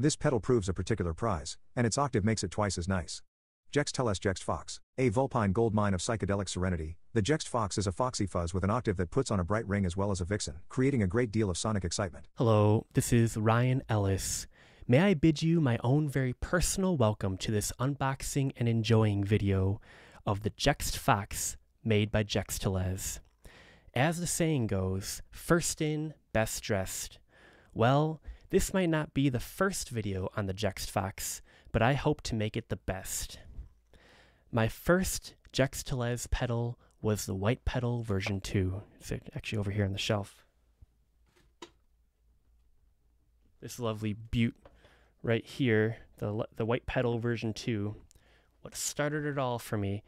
This pedal proves a particular prize, and its octave makes it twice as nice. jEXT Telez jEXT fOXX, a vulpine gold mine of psychedelic serenity. The jEXT fOXX is a foxy fuzz with an octave that puts on a bright ring as well as a vixen, creating a great deal of sonic excitement. Hello, this is Ryan Ellis. May I bid you my own very personal welcome to this unboxing and enjoying video of the jEXT fOXX made by jEXT Telez. As the saying goes, first in, best dressed. Well, this might not be the first video on the jEXT fOXX, but I hope to make it the best. My first jEXT Telez pedal was the white pedal version 2. It's actually over here on the shelf. This lovely beaut right here, the white pedal version 2, what started it all for me.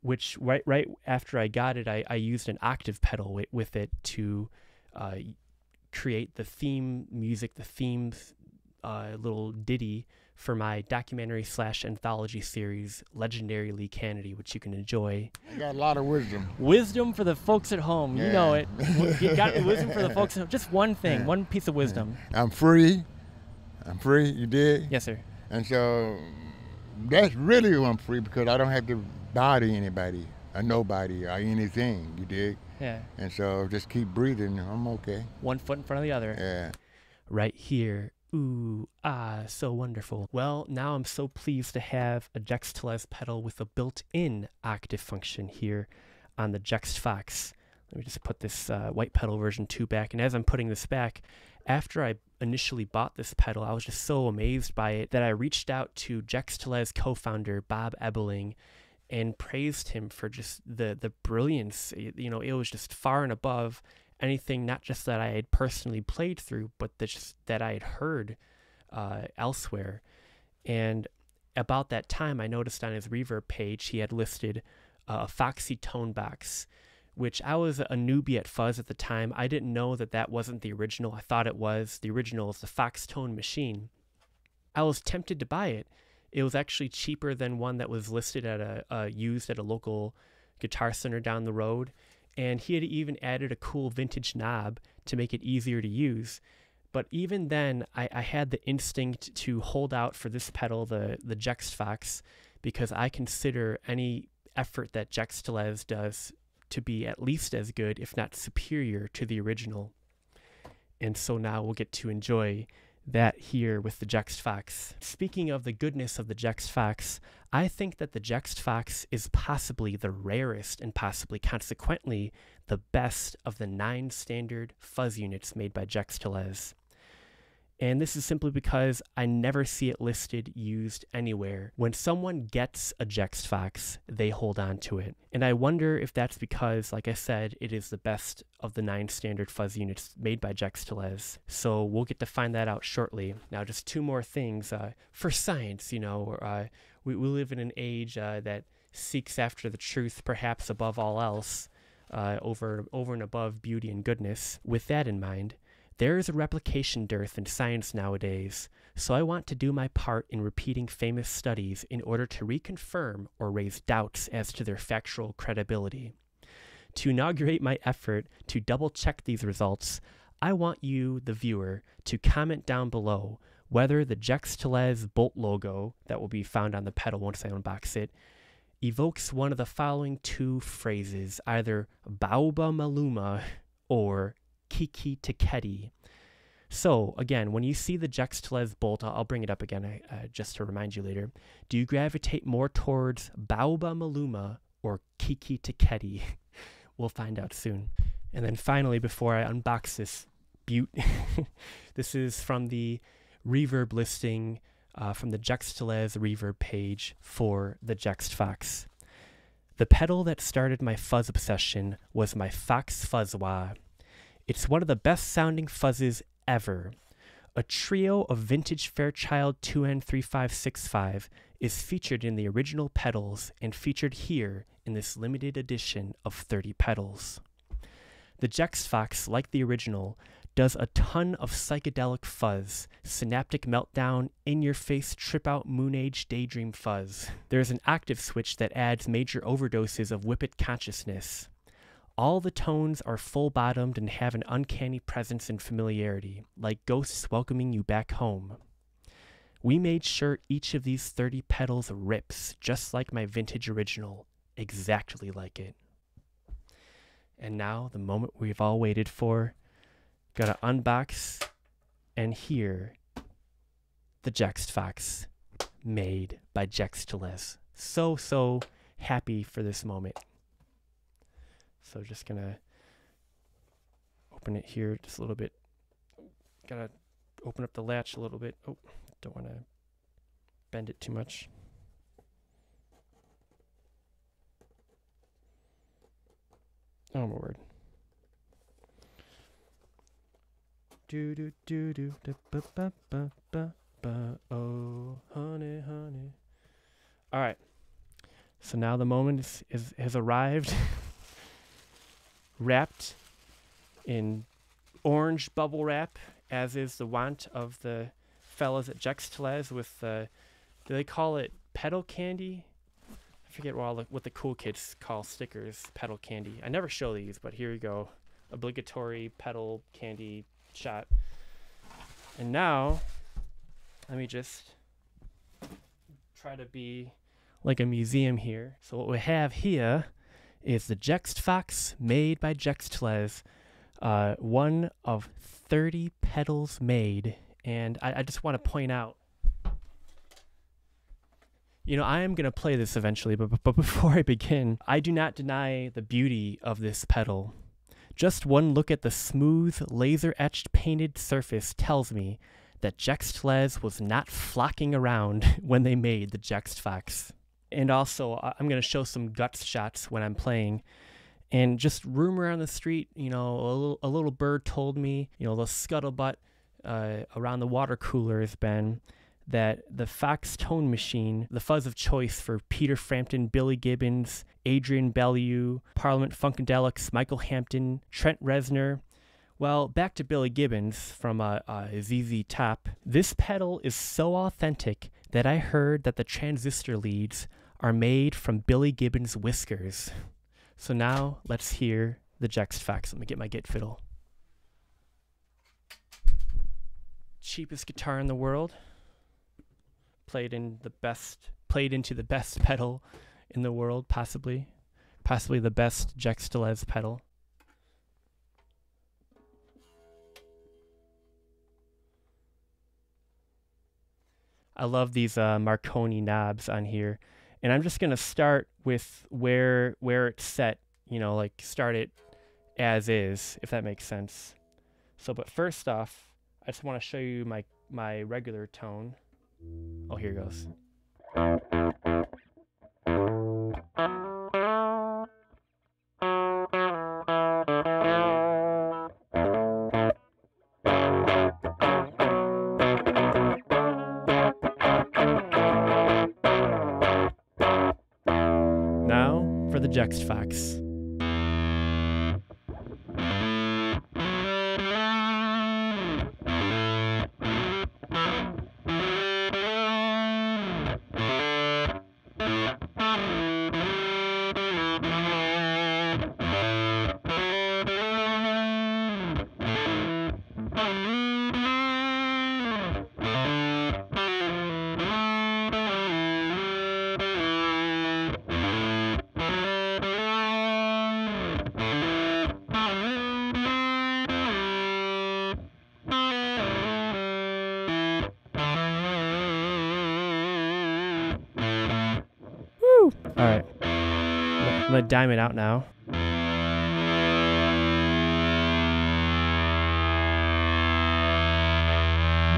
Which right after I got it, I used an octave pedal with it to create the theme music, the themes little ditty for my documentary / anthology series, Legendary Lee Kennedy, which you can enjoy. I got a lot of wisdom. Wisdom for the folks at home. Yeah. You know it. You got the wisdom for the folks at home. Just one thing, one piece of wisdom. I'm free. I'm free, you did? Yes, sir. And so that's really why I'm free, because I don't have to bother anybody or nobody or anything, you dig? Yeah. And so just keep breathing, I'm okay. One foot in front of the other. Yeah. Right here. Ooh, ah, so wonderful. Well, now I'm so pleased to have a jEXT Telez pedal with a built-in octave function here on the jEXT fOXX. Let me just put this white pedal version 2 back. And as I'm putting this back, after I initially bought this pedal, I was just so amazed by it that I reached out to jEXT Telez co-founder Bob Ebeling and praised him for just the brilliance. You know, it was just far and above anything, not just that I had personally played through, but that I had heard elsewhere. And about that time, I noticed on his reverb page, he had listed a Foxy tone box, which I was a newbie at fuzz at the time. I didn't know that wasn't the original. I thought it was. The original is the Fox Tone Machine. I was tempted to buy it. It was actually cheaper than one that was listed at used at a local Guitar Center down the road. And he had even added a cool vintage knob to make it easier to use. But even then, I had the instinct to hold out for this pedal, the jEXT fOXX, because I consider any effort that jEXT Telez does to be at least as good, if not superior, to the original. And so now we'll get to enjoy that here with the jEXT fOXX. Speaking of the goodness of the jEXT fOXX, I think that the jEXT fOXX is possibly the rarest and possibly consequently the best of the 9 standard fuzz units made by jEXT Telez. And this is simply because I never see it listed, used anywhere. When someone gets a jEXT fOXX, they hold on to it. And I wonder if that's because, like I said, it is the best of the 9 standard fuzz units made by jEXT Telez. So we'll get to find that out shortly. Now, just 2 more things. For science, you know, we live in an age that seeks after the truth, perhaps above all else, over and above beauty and goodness. With that in mind, there is a replication dearth in science nowadays, so I want to do my part in repeating famous studies in order to reconfirm or raise doubts as to their factual credibility. To inaugurate my effort to double-check these results, I want you, the viewer, to comment down below whether the jEXT Telez bolt logo that will be found on the pedal once I unbox it evokes one of the following 2 phrases, either Baoba Maluma or Kiki Tiketi. So again, when you see the jEXT Telez bolt, I'll bring it up again just to remind you later. Do you gravitate more towards Baoba Maluma or Kiki Tiketi? We'll find out soon. And then finally, before I unbox this beaut, this is from the reverb listing from the jEXT Telez reverb page for the jEXT fOXX. The pedal that started my fuzz obsession was my fOXX Fuzzwa. It's one of the best sounding fuzzes ever. A trio of vintage Fairchild 2n3565 is featured in the original pedals and featured here in this limited edition of 30 pedals. The jEXT fOXX, like the original, does a ton of psychedelic fuzz, synaptic meltdown, in-your-face trip-out moon-age daydream fuzz. There's an octave switch that adds major overdoses of whippet consciousness. All the tones are full-bottomed and have an uncanny presence and familiarity, like ghosts welcoming you back home. We made sure each of these 30 petals rips, just like my vintage original, exactly like it. And now, the moment we've all waited for, gotta unbox and hear the jEXT FOXX made by jEXT. So happy for this moment. So just gonna open it here just a little bit. Gotta open up the latch a little bit. Oh, don't want to bend it too much. Oh my word. Do do do do da ba ba ba ba ba. Oh honey honey. All right. So now the moment has arrived. Wrapped in orange bubble wrap, as is the wont of the fellas at jEXT with do they call it pedal candy? I forget what the cool kids call stickers, pedal candy. I never show these, but here you go. Obligatory pedal candy shot. And now, let me just try to be like a museum here. So what we have here is the jEXT FOXX made by jEXT. One of 30 pedals made. And I just want to point out, you know, I am going to play this eventually, but before I begin, I do not deny the beauty of this pedal. Just one look at the smooth, laser-etched painted surface tells me that jEXT was not flocking around when they made the jEXT FOXX. And also, I'm going to show some guts shots when I'm playing. And just rumor on the street, you know, a little bird told me, you know, the scuttlebutt around the water cooler has been that the FOXX tone machine, the fuzz of choice for Peter Frampton, Billy Gibbons, Adrian Bellew, Parliament Funkadelics, Michael Hampton, Trent Reznor. Well, back to Billy Gibbons from ZZ Top. This pedal is so authentic that I heard that the transistor leads are made from Billy Gibbons' whiskers. So now let's hear the jEXT FOXX. Let me get my git fiddle. Cheapest guitar in the world. Played into the best pedal in the world, possibly the best jEXT pedal. I love these Marconi knobs on here, and I'm just gonna start with where it's set. You know, like start it as is, if that makes sense. So, but first off, I just want to show you my regular tone. Oh, here it goes. Now for the jEXT FOXX. All right, I'm gonna dime it out now.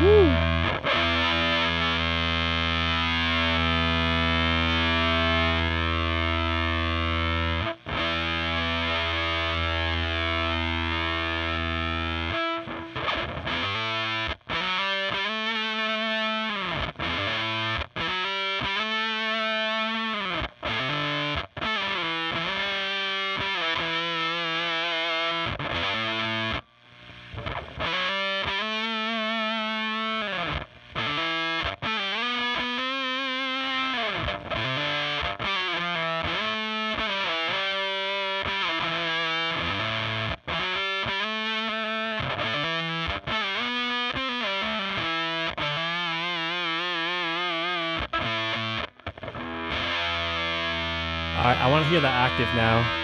Woo! I want to hear the octave now.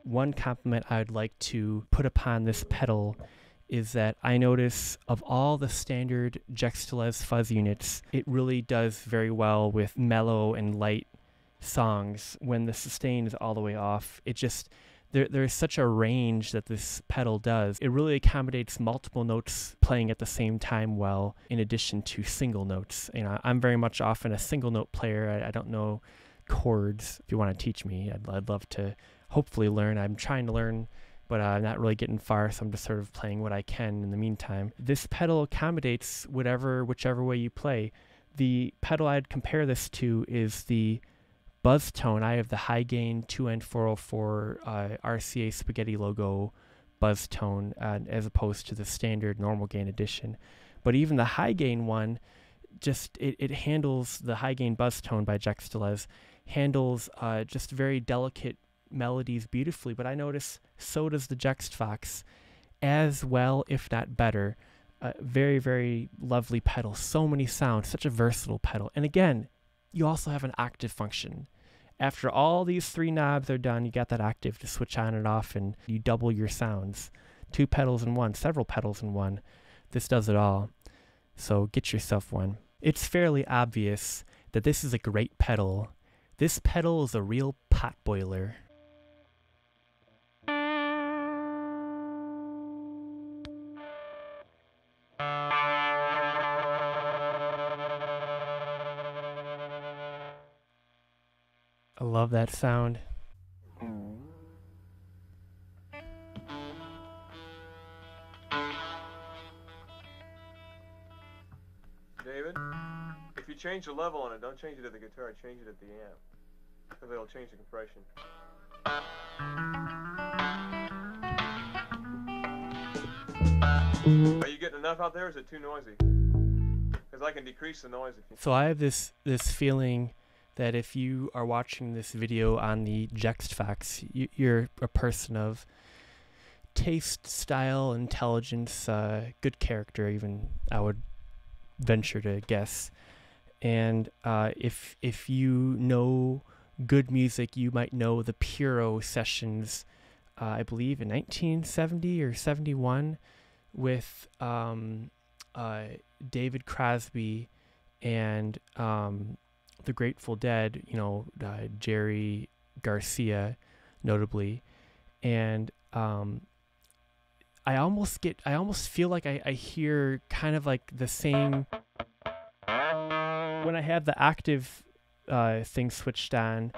One compliment I'd like to put upon this pedal is that I notice of all the standard jEXT Telez fuzz units, it really does very well with mellow and light songs. When the sustain is all the way off, it just, there's such a range that this pedal does. It really accommodates multiple notes playing at the same time well, in addition to single notes. You know, I'm very much often a single note player. I don't know chords. If you want to teach me, I'd love to hopefully learn. I'm trying to learn, but I'm not really getting far, so I'm just sort of playing what I can in the meantime. This pedal accommodates whichever way you play. The pedal I'd compare this to is the buzz tone. I have the high gain 2n404 RCA spaghetti logo buzz tone as opposed to the standard normal gain edition. But even the high gain one, just it handles the high gain buzz tone by jEXT Telez, handles just very delicate melodies beautifully. But I notice so does the jEXT fOXX as well, if not better. Very, very lovely pedal. So many sounds, such a versatile pedal. And again, you also have an octave function. After all these 3 knobs are done, you got that octave to switch on and off, and you double your sounds. 2 pedals in one, several pedals in one. This does it all. So get yourself one. It's fairly obvious that this is a great pedal. This pedal is a real pot boiler. I love that sound. David, if you change the level on it, don't change it at the guitar, change it at the amp. Because it'll change the compression. Are you getting enough out there, or is it too noisy? Because I can decrease the noise if you... So I have this feeling that if you are watching this video on the jEXT fOXX, you're a person of taste, style, intelligence, good character even, I would venture to guess. And if you know good music, you might know the Puro sessions, I believe in 1970 or 71, with David Crosby and the Grateful Dead, you know, Jerry Garcia, notably, and I almost feel like I hear kind of like the same when I have the octave thing switched on,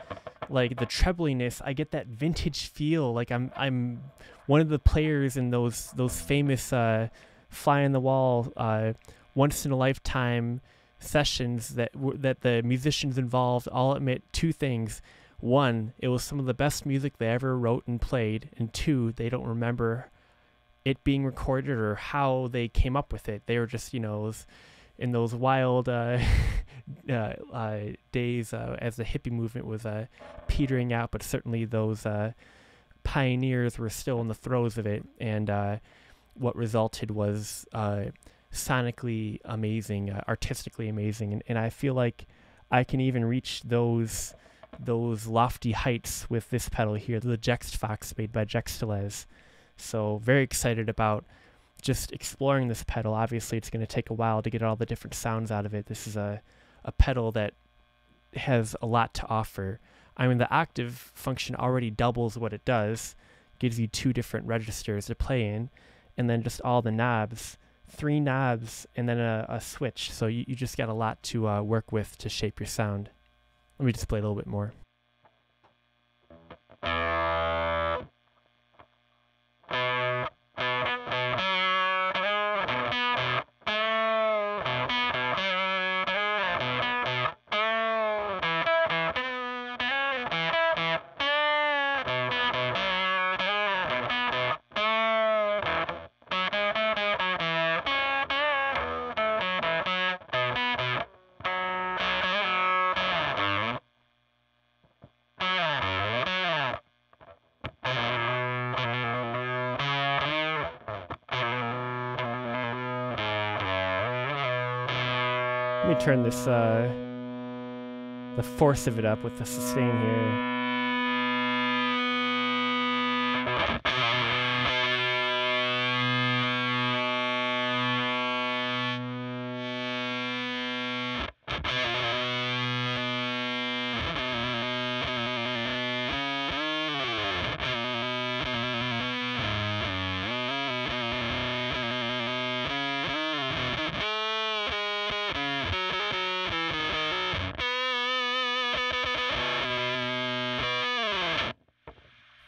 like the trebliness. I get that vintage feel, like I'm one of the players in those famous fly on the wall once in a lifetime sessions that the musicians involved all admit 2 things. 1, it was some of the best music they ever wrote and played, and 2, they don't remember it being recorded or how they came up with it. They were just, you know, in those wild days as the hippie movement was petering out, but certainly those pioneers were still in the throes of it, and what resulted was sonically amazing, artistically amazing, and I feel like I can even reach those lofty heights with this pedal here, the jEXT fOXX made by Telez. So very excited about just exploring this pedal. Obviously it's going to take a while to get all the different sounds out of it. This is a pedal that has a lot to offer. I mean, the octave function already doubles what it does, gives you 2 different registers to play in, and then just all the knobs, 3 knobs, and then a switch. So you just got a lot to work with to shape your sound. Let me just play a little bit more. Let me turn this, the force of it up with the sustain here.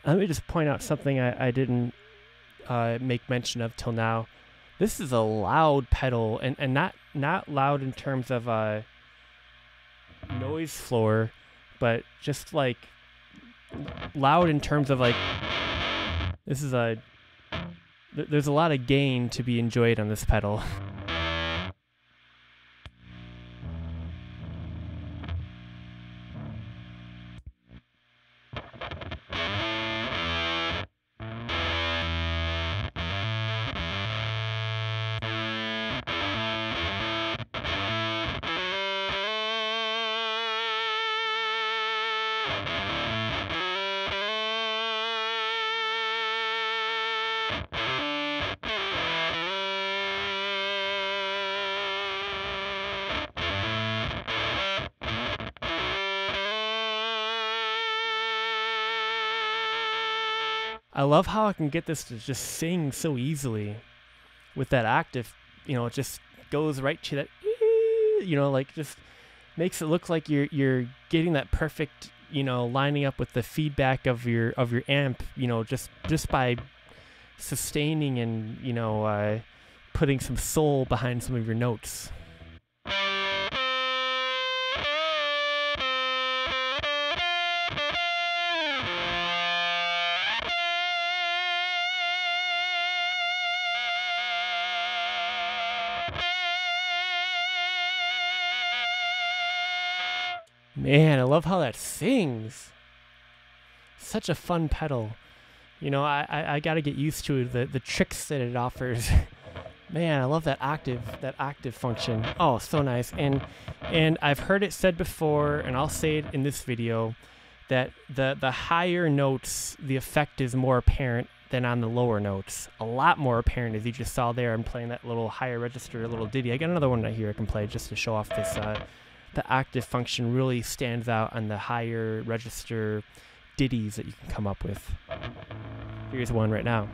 Let me just point out something I didn't make mention of till now. This is a loud pedal, and not loud in terms of noise floor, but just like loud in terms of like this is there's a lot of gain to be enjoyed on this pedal. I love how I can get this to just sing so easily with that octave. You know, it just goes right to that, you know, like just makes it look like you're getting that perfect, you know, lining up with the feedback of your amp, you know, just by sustaining and, you know, putting some soul behind some of your notes. Man, I love how that sings. Such a fun pedal. You know, I got to get used to the tricks that it offers. Man, I love that octave function. Oh, so nice. And I've heard it said before, and I'll say it in this video, that the higher notes, the effect is more apparent than on the lower notes. A lot more apparent, as you just saw there. I'm playing that little higher register, little ditty. I got another one right here I can play just to show off this. The octave function really stands out on the higher register ditties that you can come up with. Here's one right now.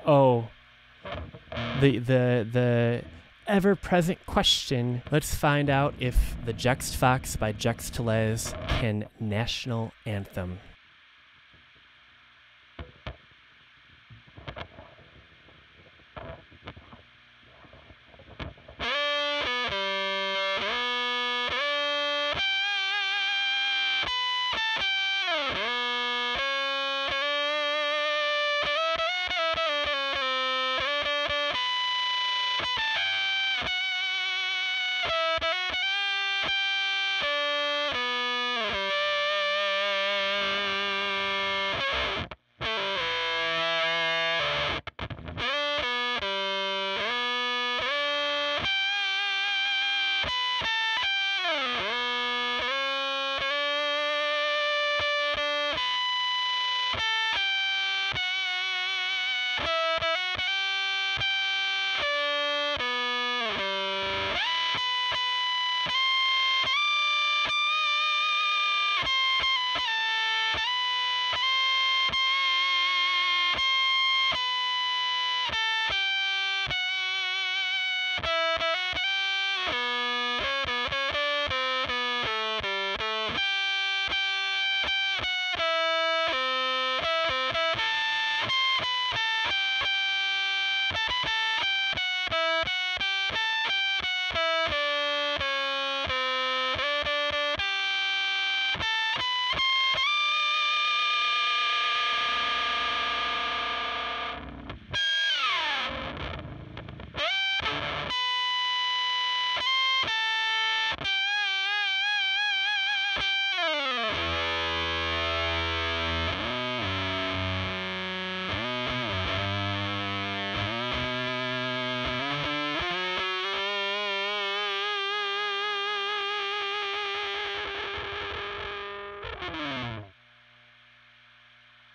Oh, the ever-present question. Let's find out if the jEXT FOXX by jEXT Telez can national anthem.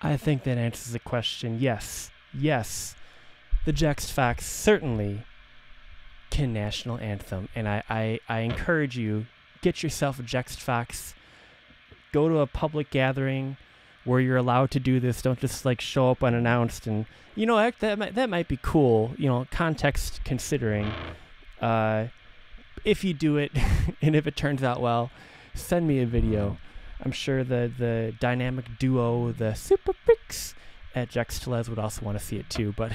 I think that answers the question. Yes, the jEXT FOXX certainly can national anthem, and I encourage you, get yourself a jEXT FOXX, go to a public gathering where you're allowed to do this. Don't just like show up unannounced. And you know, that might be cool, you know, context considering. If you do it and if it turns out well, send me a video. I'm sure the dynamic duo, the Super Freaks at jEXT Telez would also want to see it too. But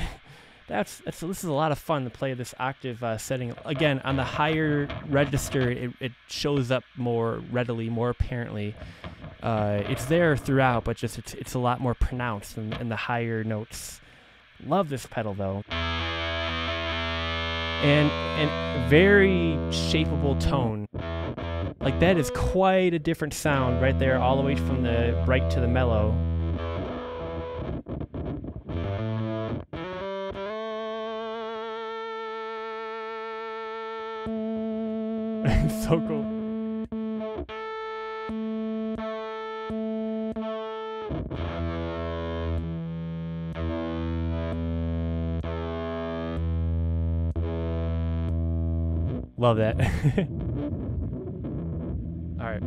this is a lot of fun to play this octave setting. Again, on the higher register, it shows up more readily, more apparently. It's there throughout, but just it's a lot more pronounced in the higher notes. Love this pedal though. And very shapeable tone. Like that is quite a different sound right there, all the way from the bright to the mellow. So cool. Love that. All right.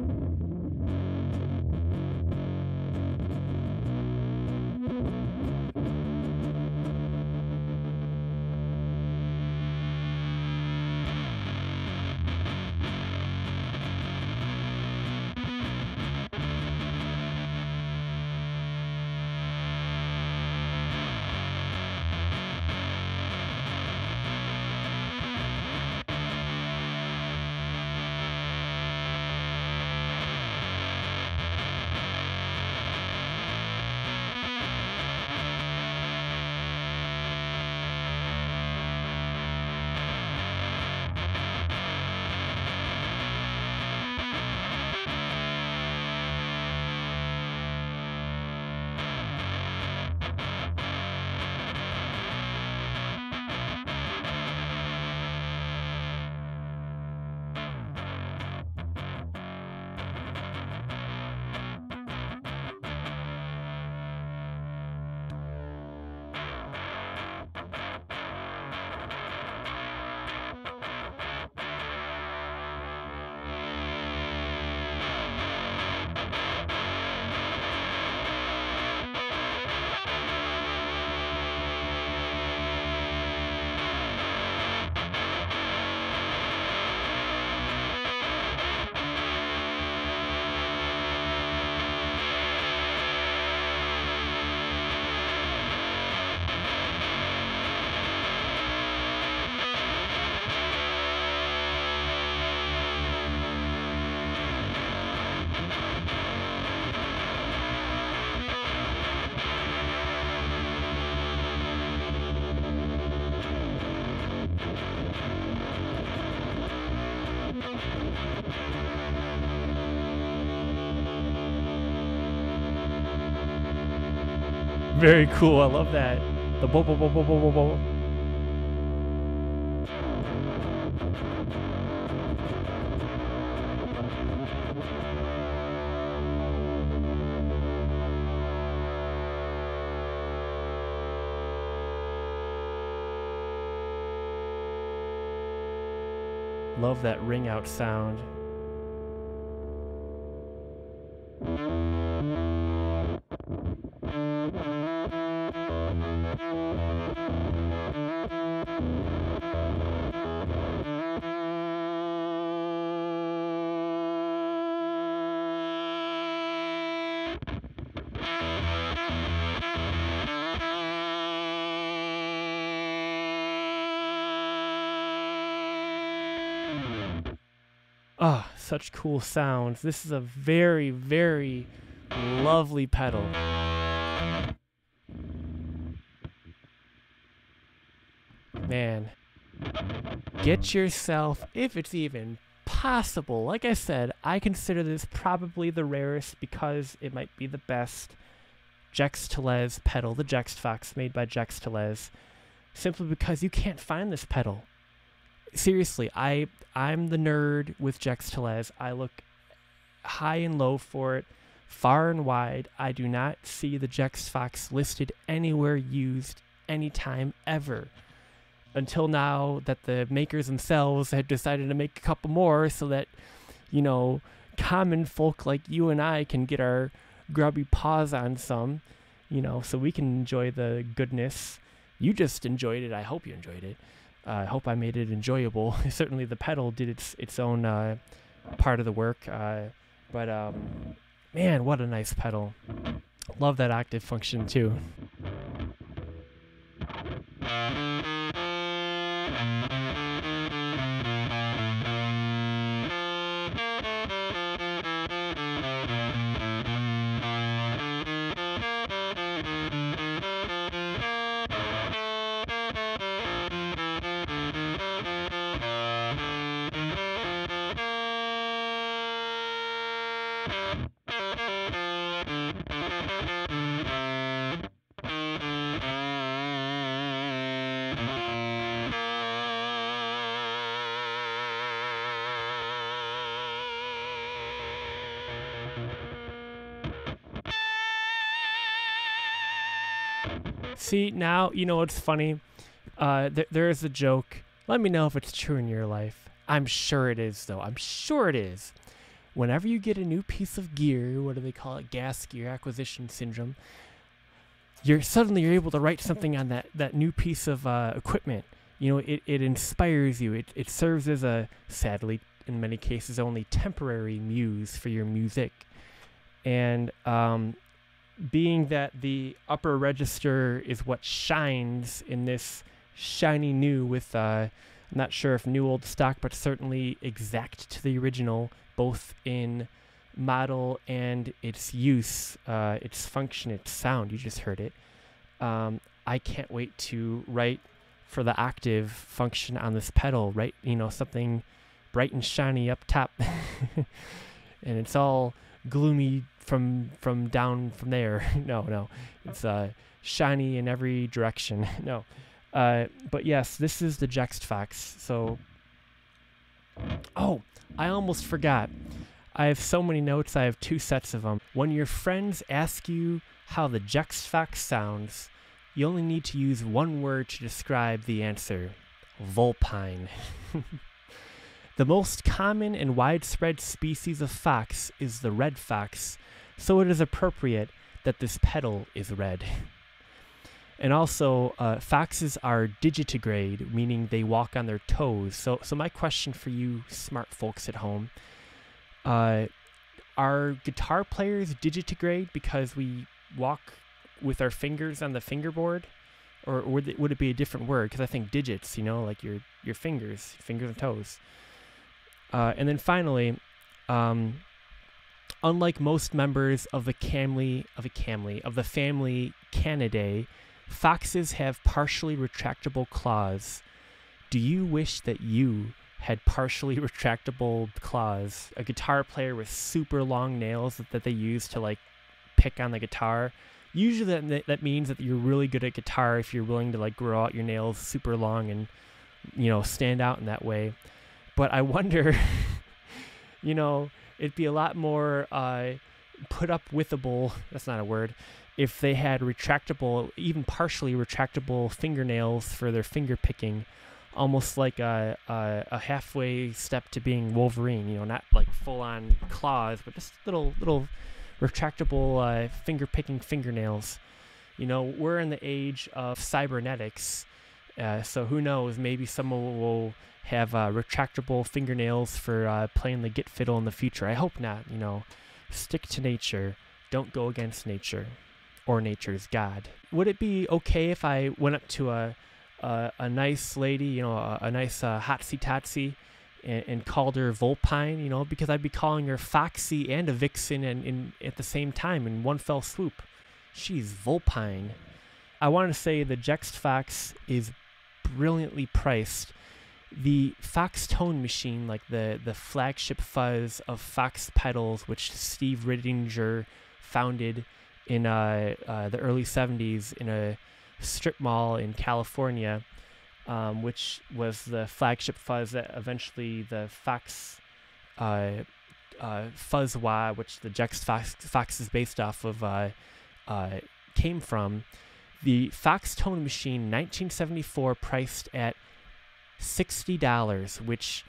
Very cool. I love that. The bo bo bo bo bo bo bo. Love that ring out sound. Oh, such cool sounds. This is a very, very lovely pedal. Man, get yourself, if it's even possible, like I said, I consider this probably the rarest because it might be the best jEXT Telez pedal, the jEXT fOXX made by jEXT Telez, simply because you can't find this pedal. Seriously, I'm the nerd with jEXT Telez. I look high and low for it, far and wide. I do not see the jEXT fOXX listed anywhere used anytime ever. Until now that the makers themselves had decided to make a couple more so that, you know, common folk like you and I can get our grubby paws on some, you know, so we can enjoy the goodness. You just enjoyed it. I hope you enjoyed it. I hope I made it enjoyable. Certainly the pedal did its own part of the work. But man, what a nice pedal. Love that octave function too. See, now, you know what's funny? There is a joke. Let me know if it's true in your life. I'm sure it is, though. I'm sure it is. Whenever you get a new piece of gear, what do they call it? Gas gear acquisition syndrome. You're able to write something on that new piece of equipment. You know, it inspires you. It serves as a, sadly, in many cases, only temporary muse for your music. And being that the upper register is what shines in this shiny new with, I'm not sure if new old stock, but certainly exact to the original, both in model and its use, its function, its sound. You just heard it. I can't wait to write for the octave function on this pedal, right? You know, something bright and shiny up top. And it's all gloomy from down from there. No. It's shiny in every direction. No. But yes, this is the jEXT fOXX. So, oh, I almost forgot. I have so many notes. I have 2 sets of them. When your friends ask you how the jEXT fOXX sounds, you only need to use one word to describe the answer: vulpine. The most common and widespread species of fox is the red fox, so it is appropriate that this pedal is red. And also, foxes are digitigrade, meaning they walk on their toes. So my question for you smart folks at home, are guitar players digitigrade because we walk with our fingers on the fingerboard? Or would it be a different word? Because I think digits, you know, like your fingers and toes. And then finally, unlike most members of the family Canidae, foxes have partially retractable claws. Do you wish that you had partially retractable claws? A guitar player with super long nails that they use to like pick on the guitar. Usually that means that you're really good at guitar if you're willing to like grow out your nails super long and, you know, stand out in that way. But I wonder, you know, it'd be a lot more put up withable, that's not a word, if they had retractable, even partially retractable fingernails for their finger picking, almost like a halfway step to being Wolverine, you know, not like full on claws, but just little retractable finger picking fingernails. You know, we're in the age of cybernetics, so who knows, maybe someone will have retractable fingernails for playing the git fiddle in the future. I hope not. You know, stick to nature, don't go against nature or nature's God. Would it be okay if I went up to a nice lady, you know, a nice hotsy-totsy, and called her vulpine, you know, because I'd be calling her foxy and a vixen and at the same time in one fell swoop. She's vulpine. I want to say the jEXT fOXX is brilliantly priced. The Fox tone machine, like the flagship fuzz of Fox pedals, which Steve Riddinger founded in the early 70s in a strip mall in California, which was the flagship fuzz that eventually the Fox fuzz wah, which the jEXT fOXX is based off of, came from. The Fox tone machine, 1974, priced at $60, which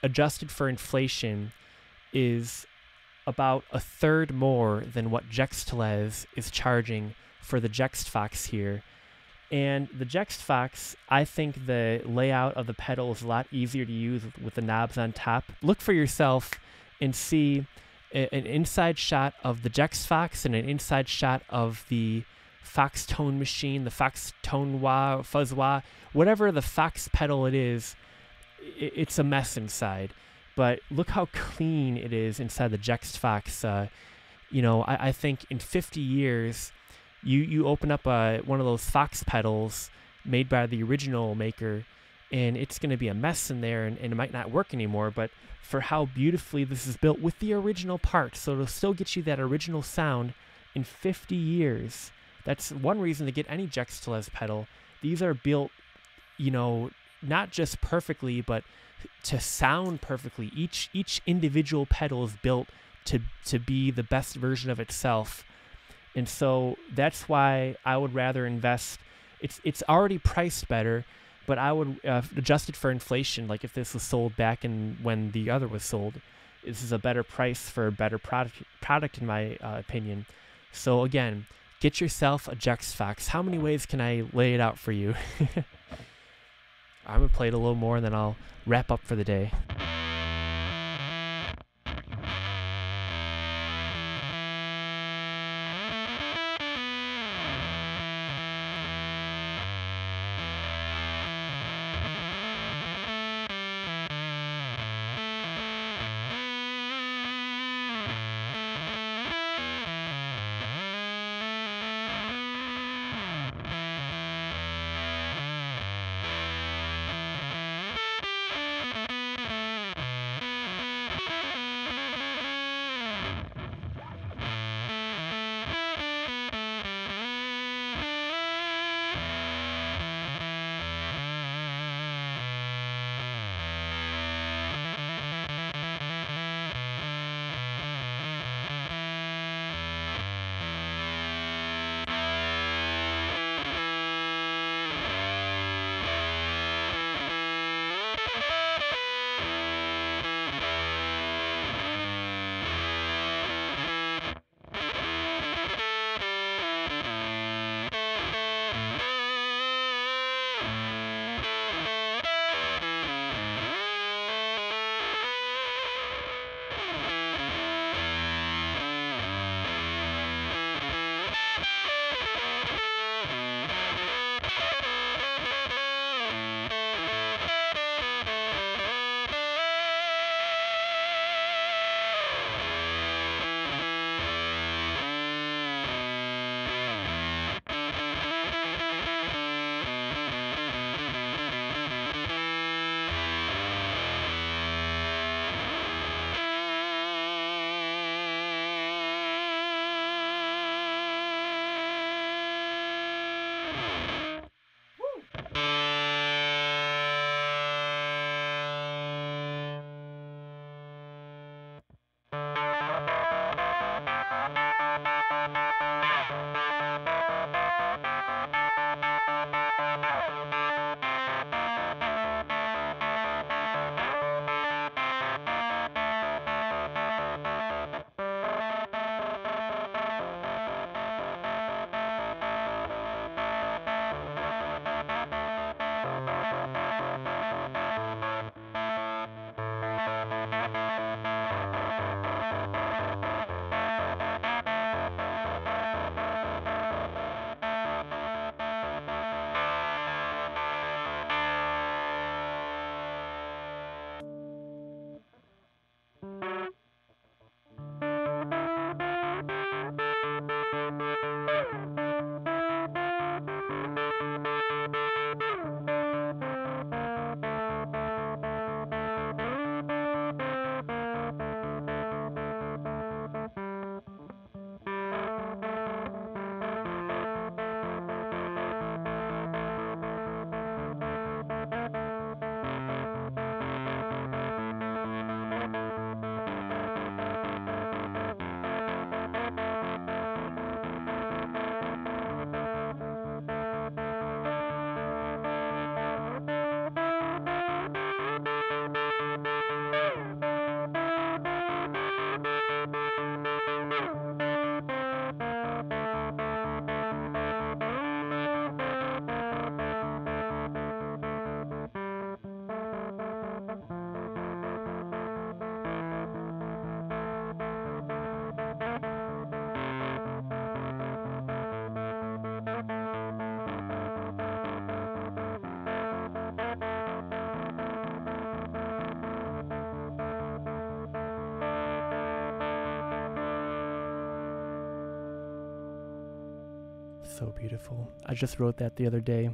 adjusted for inflation is about a third more than what Telez is charging for the jEXT fOXX here. And the jEXT fOXX, I think the layout of the pedal is a lot easier to use with the knobs on top. Look for yourself and see an inside shot of the jEXT fOXX and an inside shot of the Fox tone machine, the Fox tone wah, fuzz wah, whatever the Fox pedal it is, it's a mess inside. But look how clean it is inside the jEXT fOXX. You know, I think in 50 years, you open up one of those Fox pedals made by the original maker, and it's going to be a mess in there, and it might not work anymore. But for how beautifully this is built with the original parts, so it'll still get you that original sound in 50 years. That's one reason to get any jEXT pedal. These are built, you know, not just perfectly, but to sound perfectly. Each individual pedal is built to be the best version of itself. And so that's why I would rather invest. It's already priced better, but I would adjust it for inflation. Like if this was sold back in when the other was sold, this is a better price for a better product in my opinion. So again, get yourself a jEXT FOXX. How many ways can I lay it out for you? I'm going to play it a little more and then I'll wrap up for the day. So beautiful. I just wrote that the other day.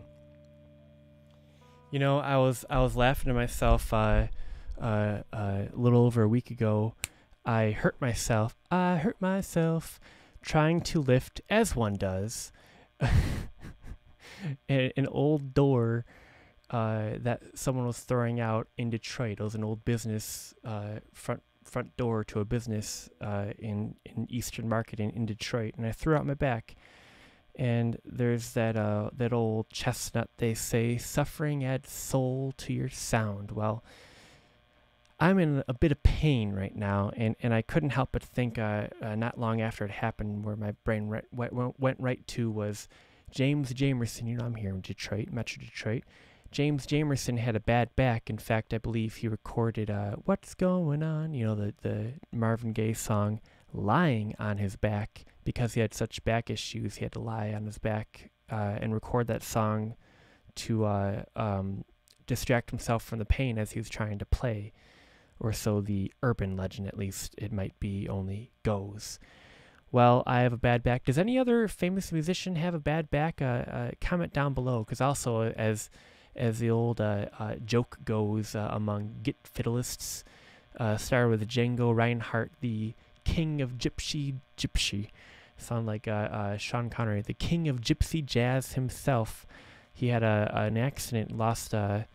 You know, I was laughing to myself a little over a week ago. I hurt myself trying to lift, as one does, an old door that someone was throwing out in Detroit. It was an old business front front door to a business in Eastern Market in Detroit, and I threw out my back. And there's that old chestnut, they say, suffering adds soul to your sound. Well, I'm in a bit of pain right now, and I couldn't help but think not long after it happened, where my brain went right to was James Jamerson. You know, I'm here in Detroit, Metro Detroit. James Jamerson had a bad back. In fact, I believe he recorded What's Going On, you know, the Marvin Gaye song, lying on his back. Because he had such back issues, he had to lie on his back and record that song to distract himself from the pain as he was trying to play. Or so the urban legend, at least it might be, only goes. Well, I have a bad back. Does any other famous musician have a bad back? Comment down below, because also as the old joke goes among git fiddleists, started with Django Reinhardt, the king of gypsy. Sound like Sean Connery, the king of gypsy jazz himself. He had an accident, lost a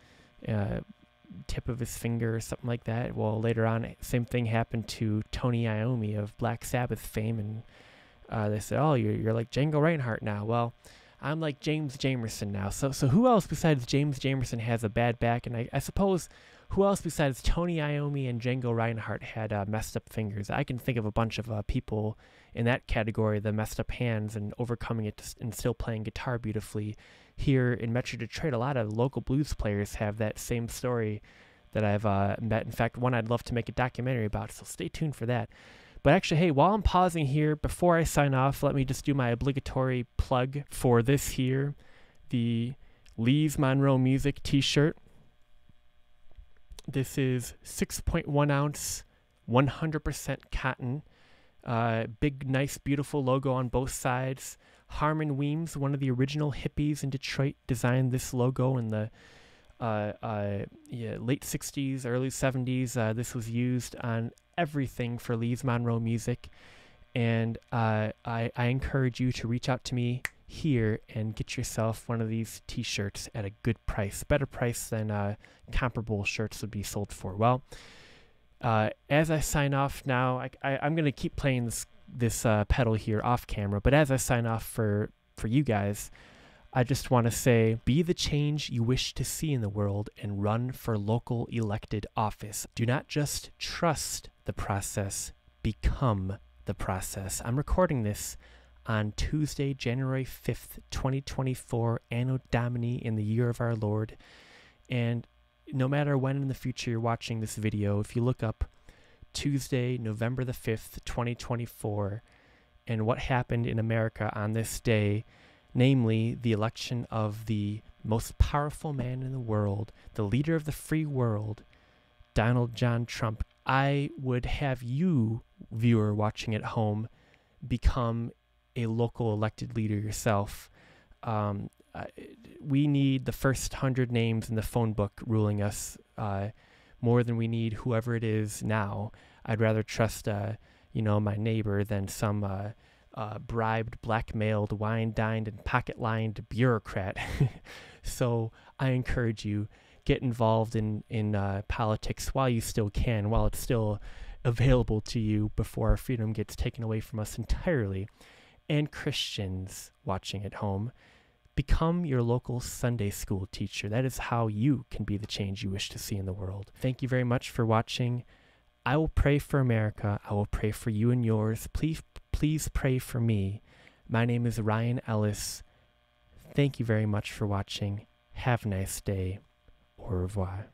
tip of his finger or something like that. Well, later on, same thing happened to Tony Iommi of Black Sabbath fame, and they said, "Oh, you're like Django Reinhardt now." Well, I'm like James Jamerson now. So who else besides James Jamerson has a bad back? And I suppose who else besides Tony Iommi and Django Reinhardt had messed up fingers? I can think of a bunch of people in that category, the messed up hands and overcoming it and still playing guitar beautifully. Here in Metro Detroit, a lot of local blues players have that same story that I've met. In fact, one I'd love to make a documentary about, so stay tuned for that. But actually, hey, while I'm pausing here, before I sign off, let me just do my obligatory plug for this here, the Lees Monroe Music t-shirt. This is 6.1 ounce, 100% cotton. Big, nice, beautiful logo on both sides. Harmon Weems, one of the original hippies in Detroit, designed this logo in the late 60s, early 70s. This was used on everything for Lees Monroe Music. And I encourage you to reach out to me here and get yourself one of these t-shirts at a good price. Better price than comparable shirts would be sold for. Well, as I sign off now, I'm going to keep playing this pedal here off camera, but as I sign off for you guys, I just want to say, be the change you wish to see in the world and run for local elected office. Do not just trust the process, become the process. I'm recording this on Tuesday, January 5th, 2024, Anno Domini, in the year of our Lord. And no matter when in the future you're watching this video, if you look up Tuesday, November the 5th, 2024, and what happened in America on this day, namely the election of the most powerful man in the world, the leader of the free world, Donald John Trump, I would have you, viewer watching at home, become a local elected leader yourself. We need the first 100 names in the phone book ruling us more than we need whoever it is now. I'd rather trust, my neighbor than some bribed, blackmailed, wine-dined, and pocket-lined bureaucrat. So I encourage you, get involved in politics while you still can, while it's still available to you before our freedom gets taken away from us entirely. And Christians watching at home, become your local Sunday school teacher. That is how you can be the change you wish to see in the world. Thank you very much for watching. I will pray for America. I will pray for you and yours. Please pray for me. My name is Ryan Ellis. Thank you very much for watching. Have a nice day. Au revoir.